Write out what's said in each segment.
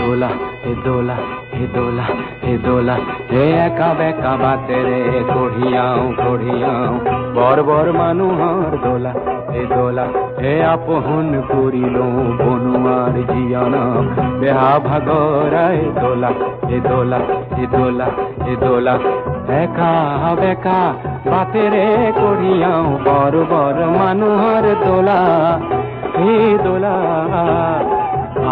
दोला हे दोला हे दोला हे दोला हे एका बेका बाते रे कोढ़ियाओ कोढ़ियाओ बर बर मानुहार दोला हे आपहुन करिलो बनुआर जियाना बेहा भागराय दोला हे दोला हे दोला हे दोला एका बेका बाते रे कोढ़ियाओ बर बर मानुहार दोला हे दोला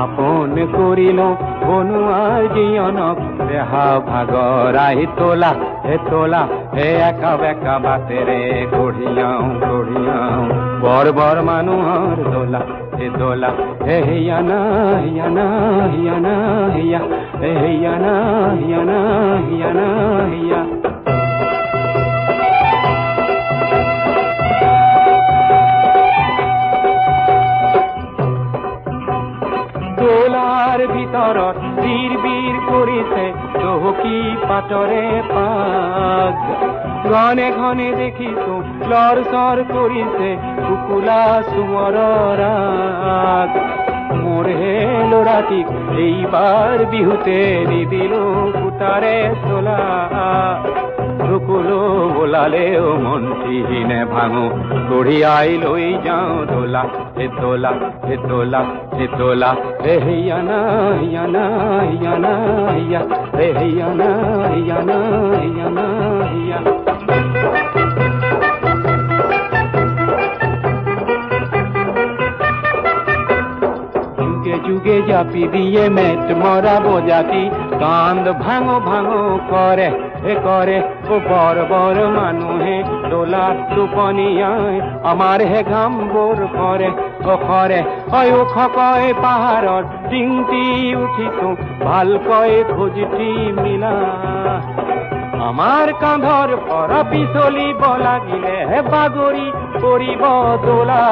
आपन करिलो बनुआर जियनक बेहा भागराय तोला हे एका बेका बाते रे कोढ़ियाओ कोढ़ियाओ बर बर मानुहार दोला हे हियाना हियाना हियाना हिया हे हियाना हियाना हियाना हिया दोलार ভিতরত বীর বীর করিছে চৌকি পাটরে পাগ ঘনে ঘনে দেখিছো লরসর করিছে কুকুলা সুমর রাগ মোরে লোড়াটিক এইবার বিহুতে নিদিল কুটারে সোলা ঢুকুলো বোলালেও মনটিনে ভাঙো কড়িয়াই লই যাও দোলা হে দোলা হে দোলা হে দোলা হে হিয়ানা হিয়ানা হিয়ানা হিয়া হে হিয়ানা হিয়ানা হিয়ানা হিয়া जुगे जापी दिए मेट मरा बोजाती कांद भांगो भांगो करे ओ बर बर मानुहे डोला टुपनियाय आमार हे घाम बोर करे ओ करे ओय खकय पाहारर टिंगटी उठितो ভাল কয় খোঁজটি মিলা আমার কাঁধর পর পিছলিব লাগিলে বাগরি করিব দোলা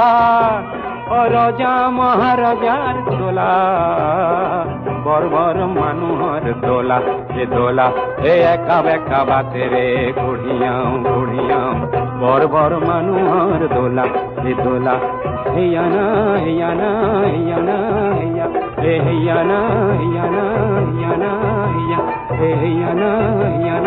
रजा महाराजार दोला बर बर मानुहर दोला हे एका बेका बाते रे कोढ़ियाओ कोढ़ियाओ बर बर मानुहर दोला हियाना हियाना हियाना हिया हे हियाना हियाना हियाना हिया हे हियाना हिया